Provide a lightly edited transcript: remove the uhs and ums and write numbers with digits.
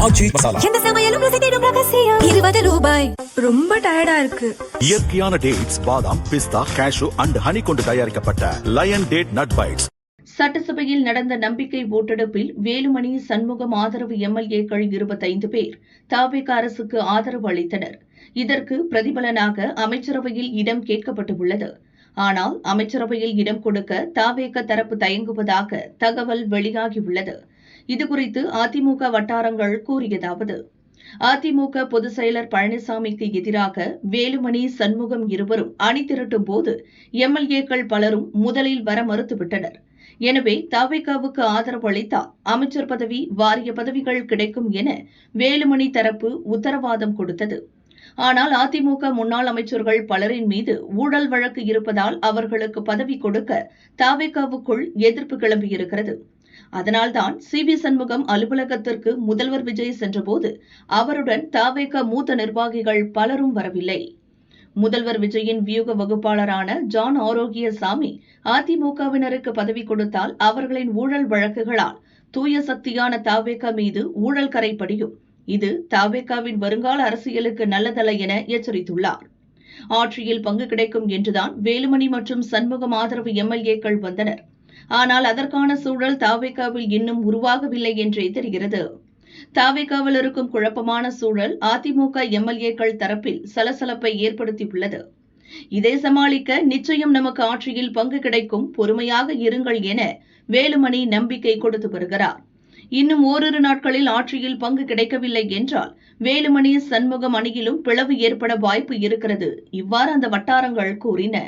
ஆச்சி மசாலா. எந்த சமையலும் ருசி தேடும் ரகசியம். 20 ரூபாய். ரொம்ப டயர்டா இருக்கு. இயற்கையான டேட்ஸ், பாதாம், பிஸ்தா, கேஷு அண்ட் ஹனி கொண்டு தயாரிக்கப்பட்ட லயன் டேட் நட் பைட்ஸ். சட்டசபையில் நடந்த நம்பிக்கை ஓட்டெடுப்பில் வேலுமணி, சண்முகம் ஆதரவு எம்எல்ஏக்கள் 25 பேர் தவிக அரசுக்கு ஆதரவு அளித்தனர். இதற்கு பிரதிபலனாக அமைச்சரவையில் இடம் கேட்கப்பட்டுள்ளது. ஆனால் அமைச்சரவையில் இடம் கொடுக்க தவிக தரப்பு தயங்குவதாக தகவல் வெளியாகியுள்ளது. இதுகுறித்து அதிமுக வட்டாரங்கள் கூறியதாவது: அதிமுக பொதுச் செயலர் பழனிசாமிக்கு எதிராக வேலுமணி, சண்முகம் இருவரும் அணி திரட்டும் போது எம்எல்ஏக்கள் பலரும் முதலில் வர மறுத்துவிட்டனர். எனவே தவிகவுக்கு ஆதரவு அளித்தால் அமைச்சர் பதவி, வாரிய பதவிகள் கிடைக்கும் என வேலுமணி தரப்பு உத்தரவாதம் கொடுத்தது. ஆனால் அதிமுக முன்னாள் அமைச்சர்கள் பலரின் மீது ஊழல் வழக்கு இருப்பதால் அவர்களுக்கு பதவி கொடுக்க தவிகவுக்குள் எதிர்ப்பு கிளம்பியிருக்கிறது. அதனால்தான் சி.வி. சண்முகம் அலுவலகத்திற்கு முதல்வர் விஜய் சென்றபோது அவருடன் தவிக மூத்த நிர்வாகிகள் பலரும் வரவில்லை. முதல்வர் விஜயின் வியூக வகுப்பாளரான ஜான் ஆரோக்கியசாமி அதிமுகவினருக்கு பதவி கொடுத்தால் அவர்களின் ஊழல் வழக்குகளால் தூய சக்தியான தவிக மீது ஊழல் கரைப்படியும். இது தவிகவின் வருங்கால அரசியலுக்கு நல்லதல்ல என எச்சரித்துள்ளார். ஆட்சியில் பங்கு கிடைக்கும் என்றுதான் வேலுமணி மற்றும் சண்முகம் ஆதரவு எம்எல்ஏக்கள் வந்தனர். ஆனால் அதற்கான சூழல் தவிகவில் இன்னும் உருவாகவில்லை என்றே தெரிகிறது. தவிகவில் இருக்கும் குழப்பமான சூழல் அதிமுக எம்எல்ஏக்கள் தரப்பில் சலசலப்பை ஏற்படுத்தியுள்ளது. இதை சமாளிக்க நிச்சயம் நமக்கு ஆட்சியில் பங்கு கிடைக்கும், பொறுமையாக இருங்கள் என வேலுமணி நம்பிக்கை கொடுத்து வருகிறார். இன்னும் ஓரிரு நாட்களில் ஆட்சியில் பங்கு கிடைக்கவில்லை என்றால் வேலுமணி, சண்முகம் அணியிலும் பிளவு ஏற்பட வாய்ப்பு இருக்கிறது. இவ்வாறு அந்த வட்டாரங்கள் கூறின.